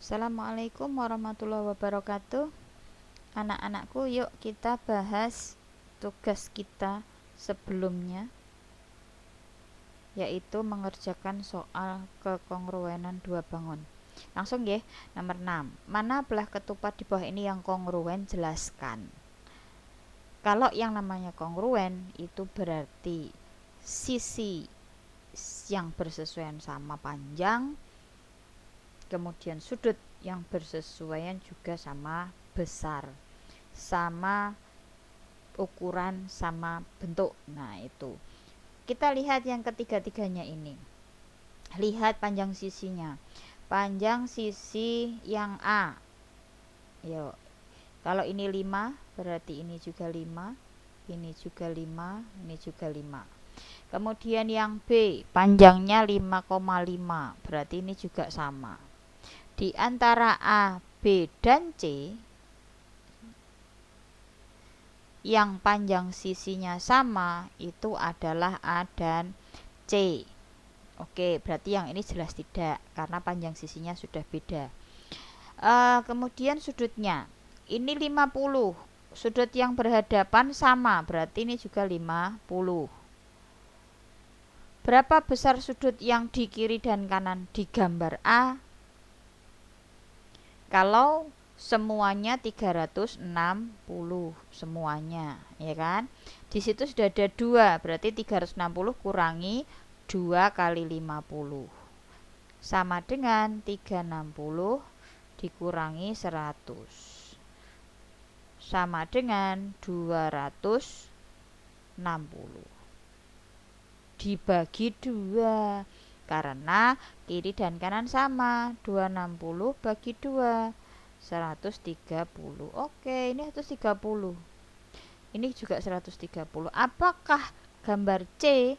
Assalamualaikum warahmatullahi wabarakatuh. Anak-anakku, yuk kita bahas tugas kita sebelumnya, yaitu mengerjakan soal kekongruenan dua bangun. Langsung ya, nomor 6. Mana belah ketupat di bawah ini yang kongruen? Jelaskan. Kalau yang namanya kongruen itu berarti sisi yang bersesuaian sama panjang, kemudian sudut yang bersesuaian juga sama besar, sama ukuran, sama bentuk. Nah, itu kita lihat yang ketiga-tiganya ini. Lihat panjang sisinya. Panjang sisi yang A, yuk, kalau ini 5 berarti ini juga 5, ini juga 5, ini juga 5. Kemudian yang B panjangnya 5,5, berarti ini juga sama. Di antara A, B, dan C yang panjang sisinya sama itu adalah A dan C. Oke, berarti yang ini jelas tidak, karena panjang sisinya sudah beda. Kemudian sudutnya, ini 50, sudut yang berhadapan sama, berarti ini juga 50. Berapa besar sudut yang di kiri dan kanan di gambar A? Kalau semuanya 360 semuanya, ya kan? Di situ sudah ada 2, berarti 360 kurangi 2 kali 50 sama dengan 360 dikurangi 100 sama dengan 260 dibagi 2, karena kiri dan kanan sama. 260 bagi 2 130. Oke, ini 130, ini juga 130. Apakah gambar C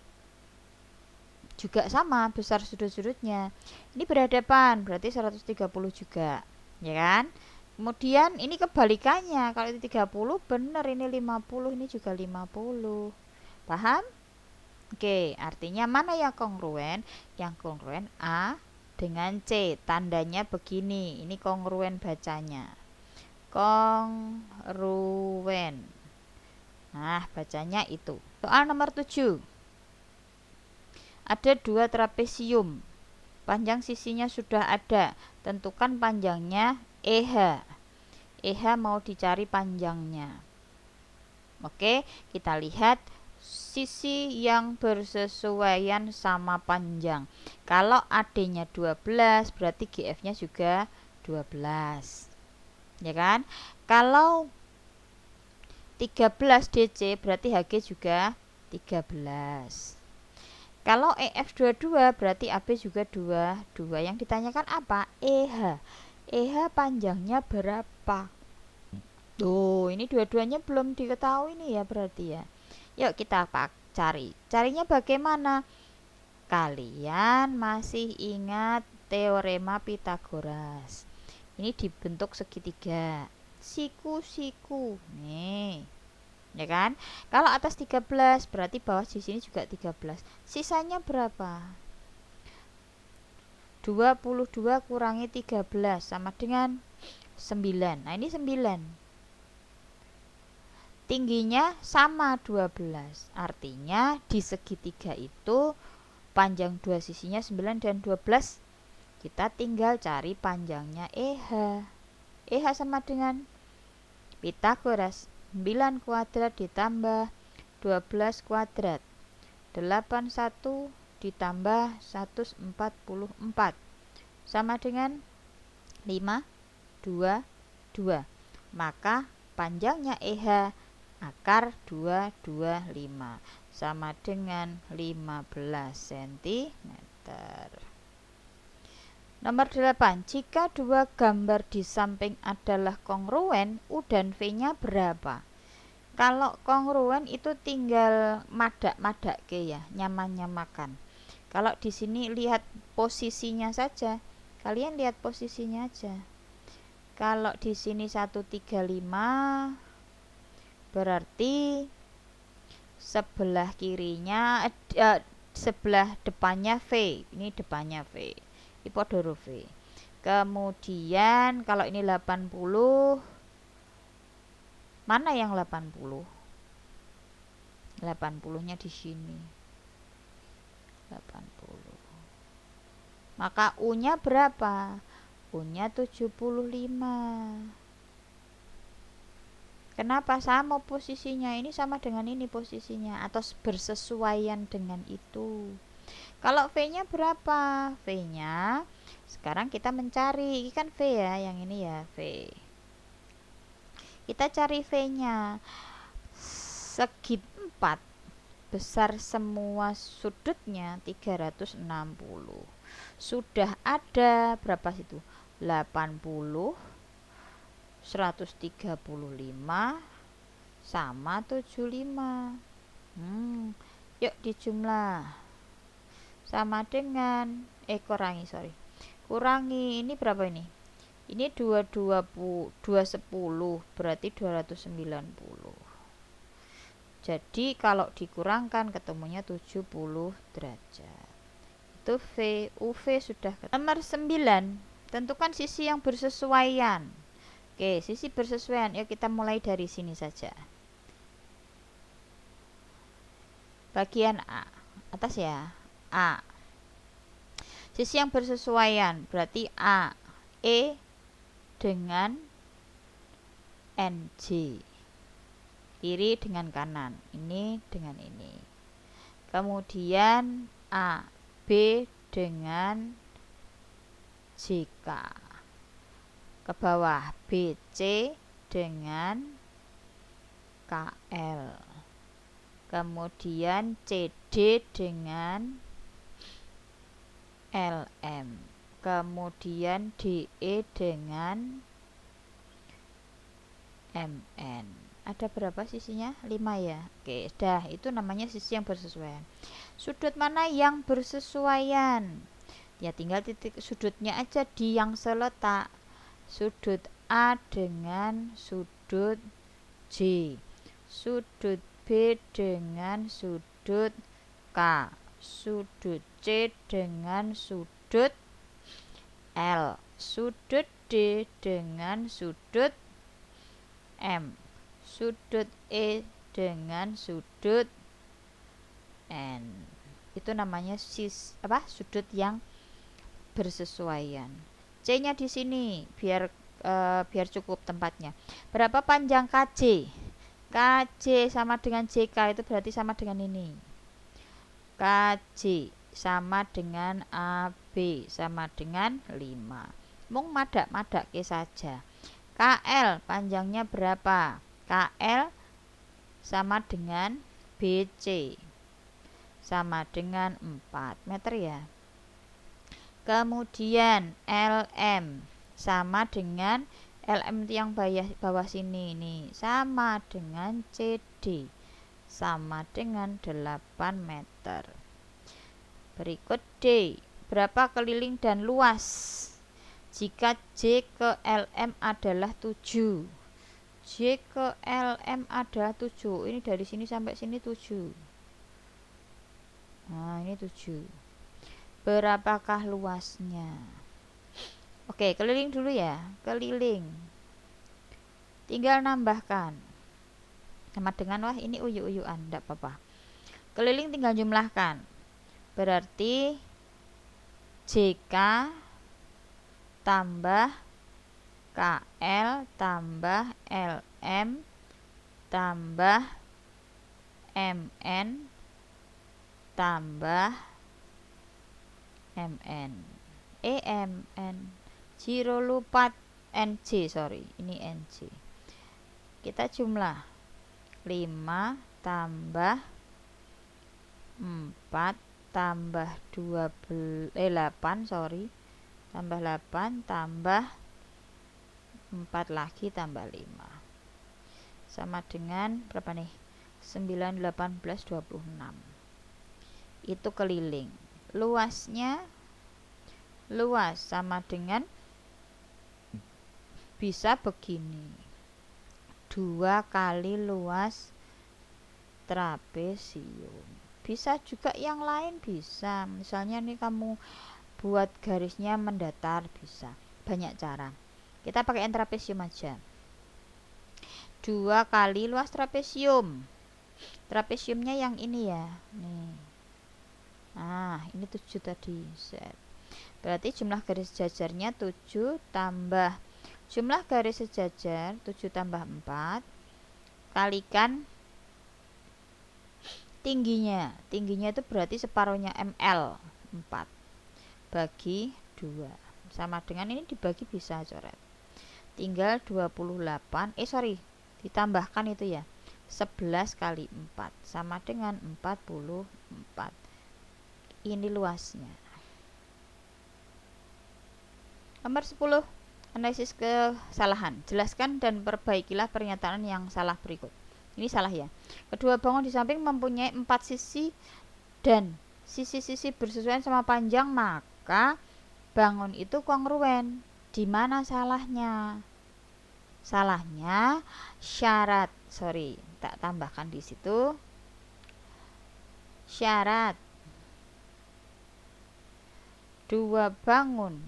juga sama besar sudut-sudutnya? Ini berhadapan, berarti 130 juga, ya kan? Kemudian ini kebalikannya, kalau ini 30 benar, ini 50, ini juga 50. Paham? Oke, artinya mana yang kongruen? Yang kongruen A dengan C. Tandanya begini, ini kongruen bacanya. Kongruen. Nah, bacanya itu. Soal nomor 7. Ada 2 trapesium. Panjang sisinya sudah ada. Tentukan panjangnya EH. EH mau dicari panjangnya. Oke, kita lihat sisi yang bersesuaian sama panjang. Kalau AD-nya 12, berarti GF-nya juga 12. Ya kan? Kalau 13 DC, berarti HG juga 13. Kalau EF 22, berarti AB juga 22. Yang ditanyakan apa? EH. EH panjangnya berapa? Tuh, ini dua-duanya belum diketahui nih ya, berarti ya. Yuk kita cari. Carinya bagaimana? Kalian masih ingat teorema Pythagoras? Ini dibentuk segitiga. Siku-siku. Nih. Ya kan? Kalau atas 13 berarti bawah di sini juga 13. Sisanya berapa? 22 kurangi 13 sama dengan 9. Nah, ini 9. Tingginya sama 12. Artinya di segitiga itu panjang dua sisinya 9 dan 12. Kita tinggal cari panjangnya EH. EH sama dengan Pythagoras, 9 kuadrat ditambah 12 kuadrat, 81 ditambah 144 sama dengan 5, 2, 2. Maka panjangnya EH akar 225 sama dengan 15 cm. Nomor 8. Jika dua gambar di samping adalah kongruen, U dan V-nya berapa? Kalau kongruen itu tinggal madak-madak ke ya, nyaman-nyamakan. Kalau di sini lihat posisinya saja. Kalian lihat posisinya aja. Kalau di sini 135, berarti sebelah kirinya sebelah depannya V. Ini depannya V. Ini podo V. Kemudian kalau ini 80, mana yang 80? 80-nya di sini. 80. Maka U-nya berapa? U-nya 75. Kenapa sama posisinya? Ini sama dengan ini posisinya atau bersesuaian dengan itu. Kalau V-nya berapa? V-nya sekarang kita mencari, ini kan V ya, yang ini ya V. Kita cari V-nya. Segi 4 besar semua sudutnya 360. Sudah ada berapa situ? 80, 135 sama 75. Yuk dijumlah. Sama dengan kurangi ini berapa ini? Ini 210 berarti 290. Jadi kalau dikurangkan ketemunya 70 derajat. Itu V, UV sudah ketemu. Nomor 9, tentukan sisi yang bersesuaian. Oke, sisi bersesuaian. Yuk kita mulai dari sini saja. Bagian A, atas ya. A. Sisi yang bersesuaian berarti A, E dengan NJ. Kiri dengan kanan, ini dengan ini. Kemudian A, B dengan JK. Ke bawah BC dengan KL. Kemudian CD dengan LM. Kemudian DE dengan MN. Ada berapa sisinya? 5 ya. Oke, dah, itu namanya sisi yang bersesuaian. Sudut mana yang bersesuaian? Ya tinggal titik sudutnya aja di yang seletak. Sudut A dengan sudut J. Sudut B dengan sudut K. Sudut C dengan sudut L. Sudut D dengan sudut M. Sudut E dengan sudut N. Itu namanya sudut yang bersesuaian. C-nya di sini biar cukup tempatnya. Berapa panjang KJ? KJ sama dengan JK itu berarti sama dengan ini. KJ sama dengan AB sama dengan 5. Mung madak-madak saja. KL panjangnya berapa? KL sama dengan BC sama dengan 4 meter ya. Kemudian LM sama dengan LM yang bawah sini nih, sama dengan CD sama dengan 8 meter. Berikut D, berapa keliling dan luas? Jika J ke LM adalah 7. J ke LM adalah 7. Ini dari sini sampai sini 7. Nah, ini 7. Berapakah luasnya? Oke, keliling dulu ya. Keliling. Tinggal nambahkan. Sama dengan, wah ini uyu-uyuan, enggak apa-apa. Keliling tinggal jumlahkan. Berarti JK tambah KL tambah LM tambah MN tambah MN EMN 04 NJ, sorry ini NJ. Kita jumlah 5 tambah 4 tambah 8 sorry tambah 8 tambah 4 lagi tambah 5 sama dengan berapa nih? 9, 18, 26. Itu keliling. Luasnya, luas sama dengan bisa begini, 2 kali luas trapesium. Bisa juga yang lain bisa, misalnya nih kamu buat garisnya mendatar bisa. banyak cara. Kita pakai trapesium aja. 2 kali luas trapesium. Trapesiumnya yang ini ya, nih. Nah, ini 7 tadi. Set. Berarti jumlah garis sejajarnya 7 tambah jumlah garis sejajar 7 tambah 4 kalikan tingginya. Tingginya itu berarti separuhnya ml 4 bagi 2 sama dengan ini dibagi bisa coret. Tinggal 28 ditambahkan itu ya. 11 kali 4 sama dengan 44. Ini luasnya. Nomor 10. Analisis kesalahan. Jelaskan dan perbaikilah pernyataan yang salah berikut. Ini salah ya. Kedua bangun di samping mempunyai 4 sisi dan sisi-sisi bersesuaian sama panjang, maka bangun itu kongruen. Di mana salahnya? Salahnya syarat. Tak tambahkan di situ. Syarat dua bangun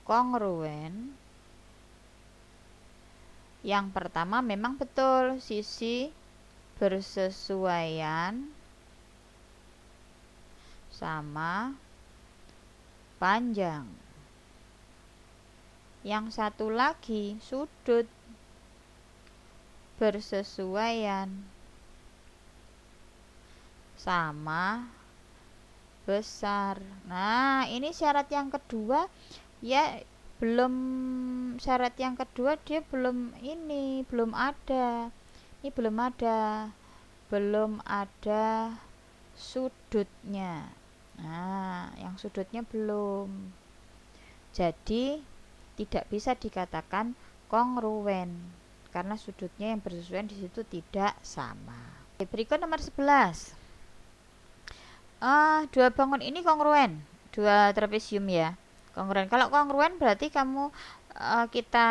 kongruen. Yang pertama memang betul sisi bersesuaian sama panjang. Yang satu lagi sudut bersesuaian sama besar. Nah, ini syarat yang kedua ya, syarat yang kedua dia belum ada. Ini belum ada sudutnya. Nah, yang sudutnya belum. Jadi tidak bisa dikatakan kongruen karena sudutnya yang bersesuaian di situ tidak sama. Berikut nomor 11. Dua bangun ini kongruen, dua trapesium ya. Kongruen. Kalau kongruen berarti kamu kita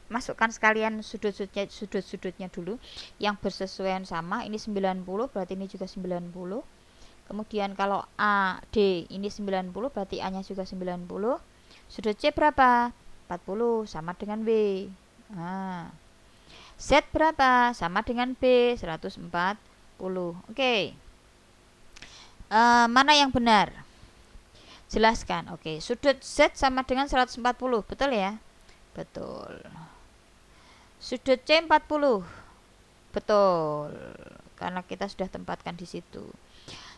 masukkan sekalian sudut-sudutnya dulu yang bersesuaian sama. Ini 90 berarti ini juga 90. Kemudian kalau A, D ini 90 berarti A nya juga 90. Sudut C berapa? 40 sama dengan B. Z berapa? Sama dengan B 140. Oke. Mana yang benar? Jelaskan. Oke, sudut Z sama dengan 140, betul ya? Betul. Sudut C 40. Betul. Karena kita sudah tempatkan di situ.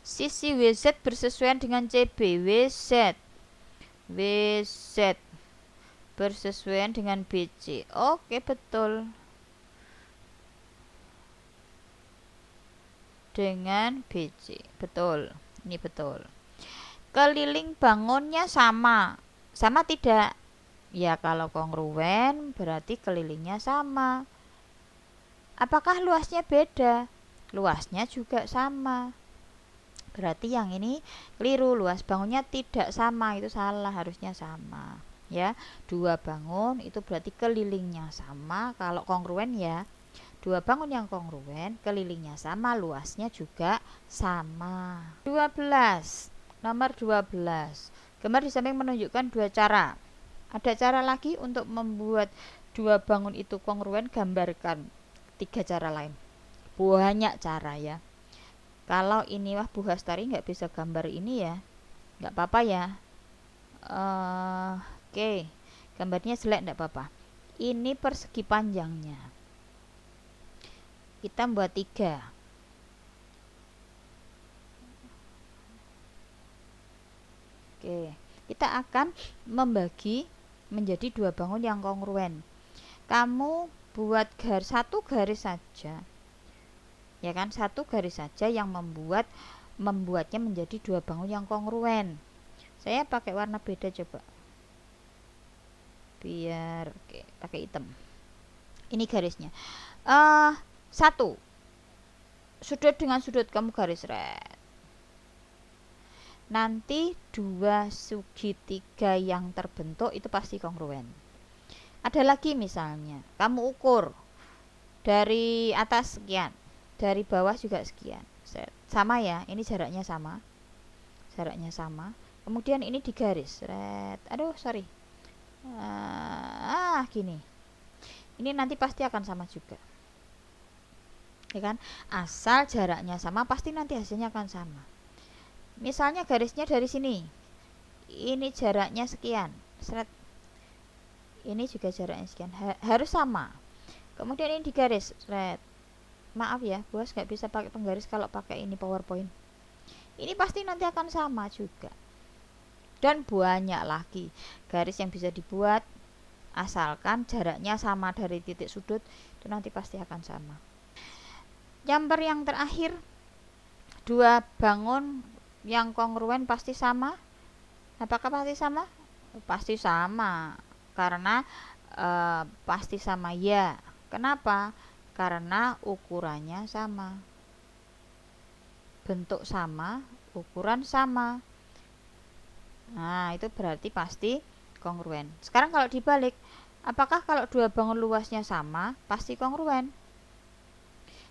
Sisi WZ bersesuaian dengan CB. WZ bersesuaian dengan BC. Oke, betul. Dengan BC. Betul. Ini betul. Keliling bangunnya sama. Sama tidak? Ya, kalau kongruen berarti kelilingnya sama. Apakah luasnya beda? Luasnya juga sama. Berarti yang ini keliru, luas bangunnya tidak sama, itu salah, harusnya sama ya. Dua bangun itu berarti kelilingnya sama. Kalau kongruen ya, dua bangun yang kongruen kelilingnya sama, luasnya juga sama. 12. Nomor 12. Gambar di samping menunjukkan dua cara. Ada cara lagi untuk membuat dua bangun itu kongruen, gambarkan 3 cara lain. Banyak cara ya. Kalau ini Bu Hastari nggak bisa gambar ini ya, nggak apa-apa ya. Oke, gambarnya jelek nggak apa-apa. Ini persegi panjangnya. Kita buat 3. Oke, kita akan membagi menjadi dua bangun yang kongruen. Kamu buat satu garis saja. Ya kan, satu garis saja yang membuatnya menjadi dua bangun yang kongruen. Saya pakai warna beda coba, biar pakai hitam. Ini garisnya 1 sudut dengan sudut kamu garis red. Nanti 2 segitiga yang terbentuk itu pasti kongruen. Ada lagi misalnya kamu ukur dari atas sekian, dari bawah juga sekian. Sama ya, ini jaraknya sama. jaraknya sama, kemudian ini digaris, gini, ini nanti pasti akan sama juga, ya kan? Asal jaraknya sama, pasti nanti hasilnya akan sama. Misalnya garisnya dari sini, ini jaraknya sekian, ini juga jaraknya sekian, harus sama. Kemudian ini digaris, maaf ya, bos nggak bisa pakai penggaris kalau pakai ini PowerPoint. Ini pasti nanti akan sama juga. Dan banyak lagi garis yang bisa dibuat, asalkan jaraknya sama dari titik sudut, itu nanti pasti akan sama. Gambar yang terakhir, dua bangun yang kongruen pasti sama. Apakah pasti sama? Pasti sama, karena pasti sama ya. Kenapa? Karena ukurannya sama, bentuk sama, ukuran sama. Nah, itu berarti pasti kongruen. Sekarang kalau dibalik, apakah kalau dua bangun luasnya sama pasti kongruen?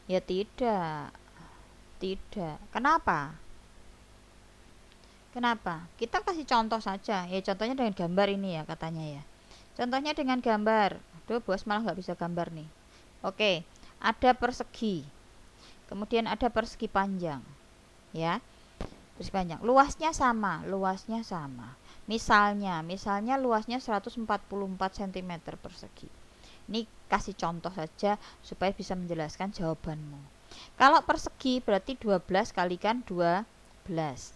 Ya tidak. Tidak. Kenapa? Kita kasih contoh saja. Ya contohnya dengan gambar ini ya katanya ya. Contohnya dengan gambar. Aduh, bos malah nggak bisa gambar nih. Oke, ada persegi. Kemudian ada persegi panjang. Ya. Persegi panjang. Luasnya sama. Misalnya luasnya 144 cm persegi. Ini kasih contoh saja supaya bisa menjelaskan jawabanmu. Kalau persegi berarti 12 kalikan 12.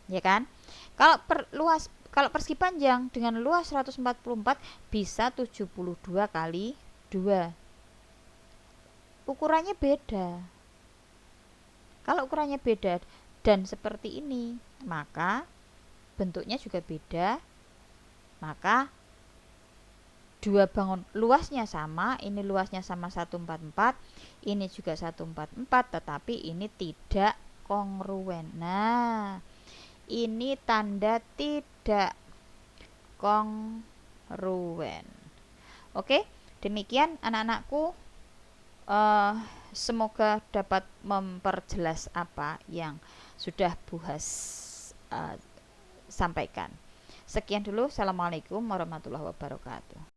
Ya kan? Kalau persegi panjang dengan luas 144 bisa 72 kali 2. Ukurannya beda. Kalau ukurannya beda dan seperti ini, maka bentuknya juga beda. Maka dua bangun luasnya sama, ini luasnya sama 144, ini juga 144, tetapi ini tidak kongruen. Nah, ini tanda tidak kongruen. Oke, demikian anak-anakku. Semoga dapat memperjelas apa yang sudah Buhas sampaikan. Sekian dulu. Assalamualaikum warahmatullahi wabarakatuh.